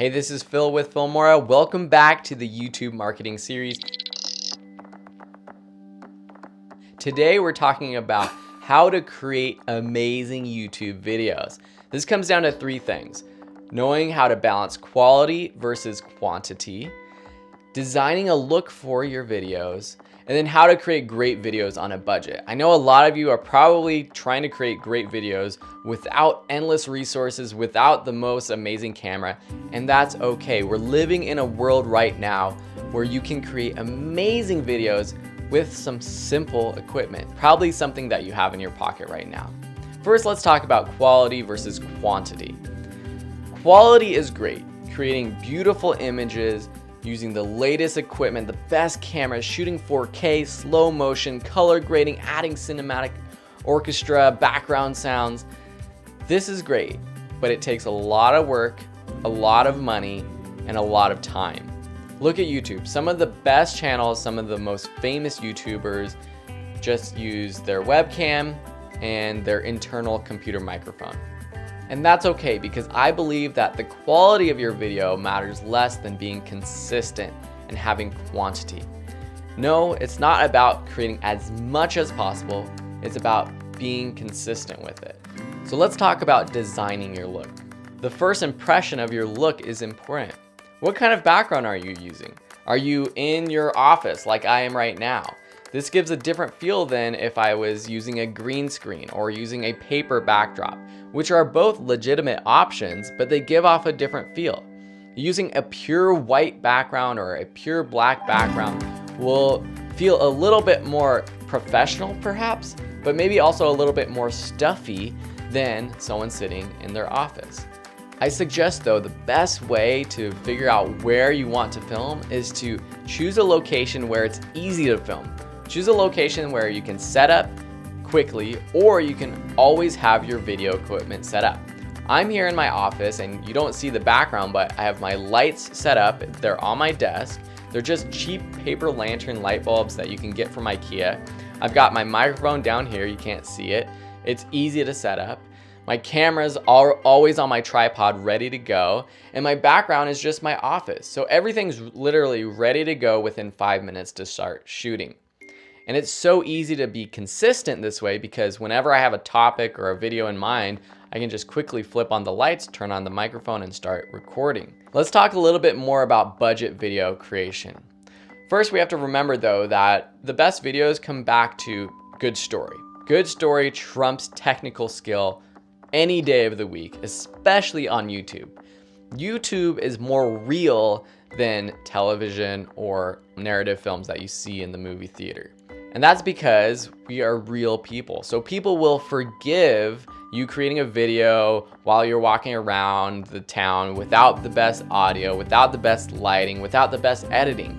Hey, this is Phil with Filmora. Welcome back to the YouTube marketing series. Today we're talking about how to create amazing YouTube videos. This comes down to three things: knowing how to balance quality versus quantity, designing a look for your videos, and then how to create great videos on a budget. I know a lot of you are probably trying to create great videos without endless resources, without the most amazing camera, and that's okay. We're living in a world right now where you can create amazing videos with some simple equipment, probably something that you have in your pocket right now. First, let's talk about quality versus quantity. Quality is great, creating beautiful images, using the latest equipment, the best cameras, shooting 4K, slow motion, color grading, adding cinematic orchestra, background sounds. This is great, but it takes a lot of work, a lot of money, and a lot of time. Look at YouTube. Some of the best channels, some of the most famous YouTubers just use their webcam and their internal computer microphone. And that's okay, because I believe that the quality of your video matters less than being consistent and having quantity. No, it's not about creating as much as possible. It's about being consistent with it. So let's talk about designing your look. The first impression of your look is important. What kind of background are you using? Are you in your office like I am right now? This gives a different feel than if I was using a green screen or using a paper backdrop, which are both legitimate options, but they give off a different feel. Using a pure white background or a pure black background will feel a little bit more professional perhaps, but maybe also a little bit more stuffy than someone sitting in their office. I suggest though, the best way to figure out where you want to film is to choose a location where it's easy to film. Choose a location where you can set up quickly, or you can always have your video equipment set up. I'm here in my office and you don't see the background, but I have my lights set up. They're on my desk. They're just cheap paper lantern light bulbs that you can get from IKEA. I've got my microphone down here. You can't see it. It's easy to set up. My camera's always on my tripod ready to go, and my background is just my office. So everything's literally ready to go within 5 minutes to start shooting. And it's so easy to be consistent this way, because whenever I have a topic or a video in mind, I can just quickly flip on the lights, turn on the microphone, and start recording. Let's talk a little bit more about budget video creation. First, we have to remember though that the best videos come back to good story. Good story trumps technical skill any day of the week, especially on YouTube. YouTube is more real than television or narrative films that you see in the movie theater. And that's because we are real people. So people will forgive you creating a video while you're walking around the town without the best audio, without the best lighting, without the best editing.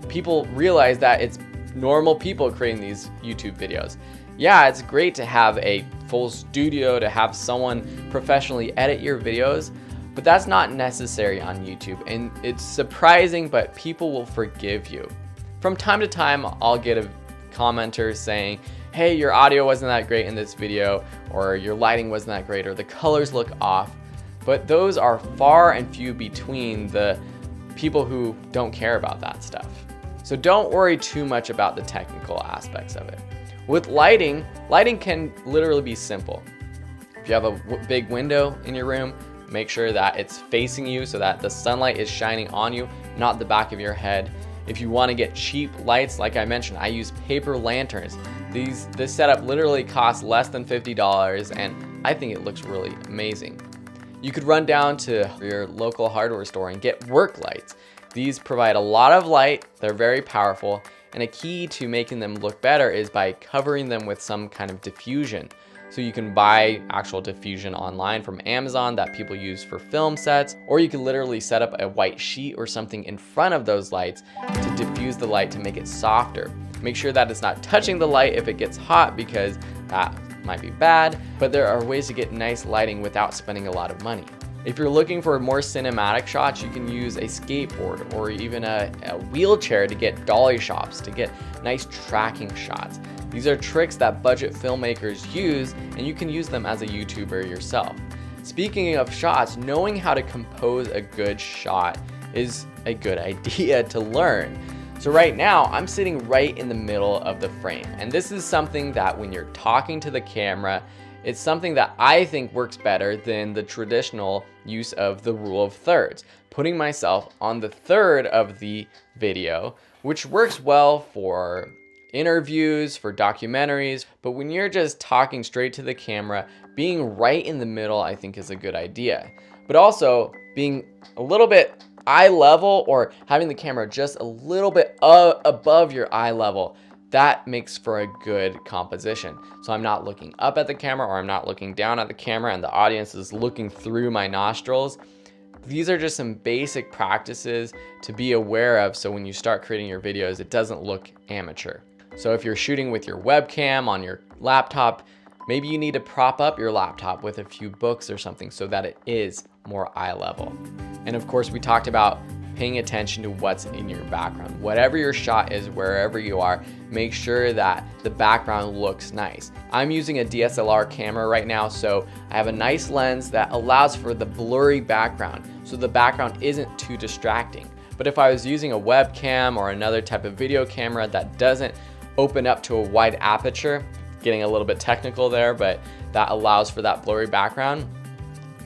People realize that it's normal people creating these YouTube videos. Yeah, it's great to have a full studio, to have someone professionally edit your videos, but that's not necessary on YouTube. And it's surprising, but people will forgive you. From time to time, I'll get a commenter saying, hey, your audio wasn't that great in this video, or your lighting wasn't that great, or the colors look off. But those are far and few between the people who don't care about that stuff. So don't worry too much about the technical aspects of it. With lighting can literally be simple. If you have a big window in your room, make sure that it's facing you so that the sunlight is shining on you, not the back of your head. If you want to get cheap lights, like I mentioned, I use paper lanterns. This setup literally costs less than $50, and I think it looks really amazing. You could run down to your local hardware store and get work lights. These provide a lot of light, they're very powerful, and a key to making them look better is by covering them with some kind of diffusion. So you can buy actual diffusion online from Amazon that people use for film sets, or you can literally set up a white sheet or something in front of those lights to diffuse the light to make it softer. Make sure that it's not touching the light if it gets hot, because that might be bad, but there are ways to get nice lighting without spending a lot of money. If you're looking for more cinematic shots, you can use a skateboard or even a wheelchair to get dolly shots, to get nice tracking shots. These are tricks that budget filmmakers use, and you can use them as a YouTuber yourself. Speaking of shots, knowing how to compose a good shot is a good idea to learn. So right now, I'm sitting right in the middle of the frame. And this is something that when you're talking to the camera, it's something that I think works better than the traditional use of the rule of thirds. Putting myself on the third of the video, which works well for interviews, for documentaries, but when you're just talking straight to the camera, being right in the middle, I think is a good idea. But also being a little bit eye level, or having the camera just a little bit above your eye level, that makes for a good composition. So I'm not looking up at the camera, or I'm not looking down at the camera and the audience is looking through my nostrils. These are just some basic practices to be aware of, so when you start creating your videos, it doesn't look amateur. So if you're shooting with your webcam on your laptop, maybe you need to prop up your laptop with a few books or something so that it is more eye level. And of course, we talked about paying attention to what's in your background. Whatever your shot is, wherever you are, make sure that the background looks nice. I'm using a DSLR camera right now, so I have a nice lens that allows for the blurry background, so the background isn't too distracting. But if I was using a webcam or another type of video camera that doesn't open up to a wide aperture, getting a little bit technical there, but that allows for that blurry background,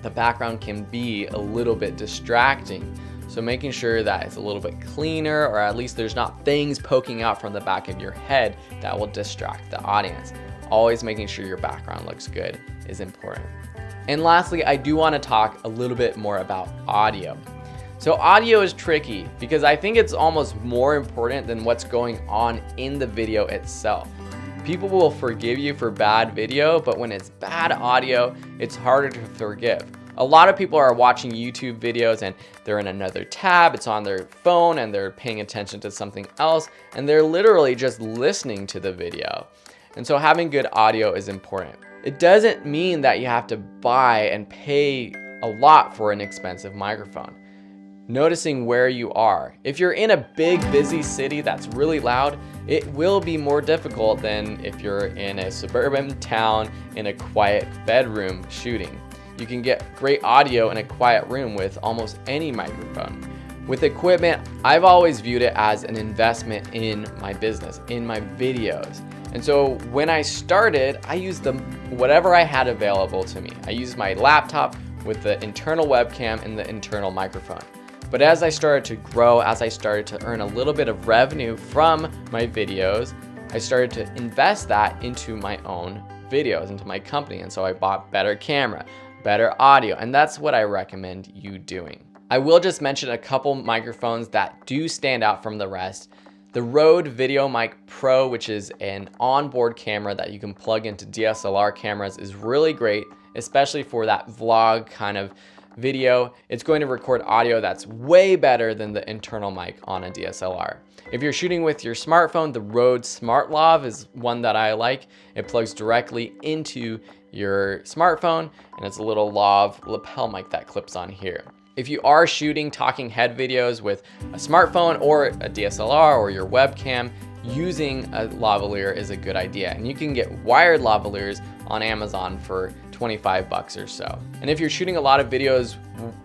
the background can be a little bit distracting. So making sure that it's a little bit cleaner, or at least there's not things poking out from the back of your head that will distract the audience. Always making sure your background looks good is important. And lastly, I do want to talk a little bit more about audio. So audio is tricky because I think it's almost more important than what's going on in the video itself. People will forgive you for bad video, but when it's bad audio, it's harder to forgive. A lot of people are watching YouTube videos and they're in another tab, it's on their phone, and they're paying attention to something else, and they're literally just listening to the video. And so having good audio is important. It doesn't mean that you have to buy and pay a lot for an expensive microphone. Noticing where you are. If you're in a big, busy city that's really loud, it will be more difficult than if you're in a suburban town in a quiet bedroom shooting. You can get great audio in a quiet room with almost any microphone. With equipment, I've always viewed it as an investment in my business, in my videos. And so when I started, I used whatever I had available to me. I used my laptop with the internal webcam and the internal microphone. But as I started to grow, as I started to earn a little bit of revenue from my videos, I started to invest that into my own videos, into my company. And so I bought better camera, better audio, and that's what I recommend you doing. I will just mention a couple microphones that do stand out from the rest. The Rode VideoMic Pro, which is an onboard camera that you can plug into DSLR cameras, is really great, especially for that vlog kind of video. It's going to record audio that's way better than the internal mic on a DSLR. If you're shooting with your smartphone, the Rode SmartLav is one that I like. It plugs directly into your smartphone, and it's a little lav lapel mic that clips on here. If you are shooting talking head videos with a smartphone or a DSLR or your webcam, using a lavalier is a good idea. And you can get wired lavaliers on Amazon for 25 bucks or so. And if you're shooting a lot of videos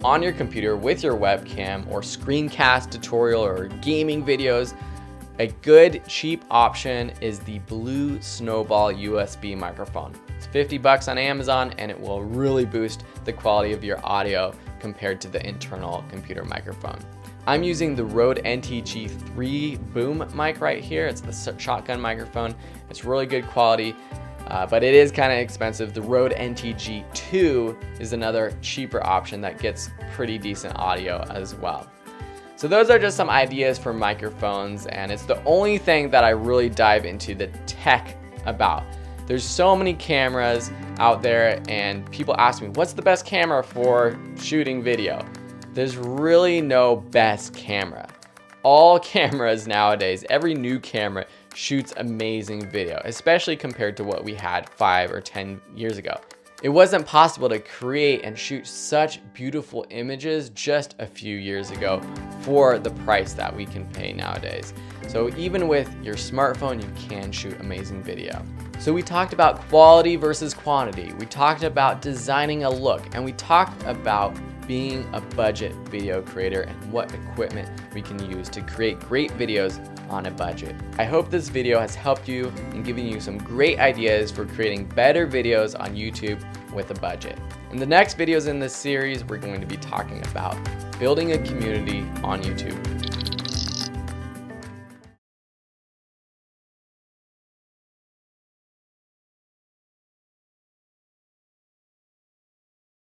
on your computer with your webcam, or screencast tutorial or gaming videos, a good cheap option is the Blue Snowball USB microphone. It's 50 bucks on Amazon, and it will really boost the quality of your audio compared to the internal computer microphone. I'm using the Rode NTG3 boom mic right here. It's the shotgun microphone. It's really good quality, but it is kind of expensive. The Rode NTG2 is another cheaper option that gets pretty decent audio as well. So those are just some ideas for microphones, and it's the only thing that I really dive into the tech about. There's so many cameras out there, and people ask me, what's the best camera for shooting video? There's really no best camera. All cameras nowadays, every new camera shoots amazing video, especially compared to what we had 5 or 10 years ago. It wasn't possible to create and shoot such beautiful images just a few years ago for the price that we can pay nowadays. So even with your smartphone, you can shoot amazing video. So we talked about quality versus quantity. We talked about designing a look, and we talked about being a budget video creator and what equipment we can use to create great videos on a budget. I hope this video has helped you in giving you some great ideas for creating better videos on YouTube with a budget. In the next videos in this series, we're going to be talking about building a community on YouTube.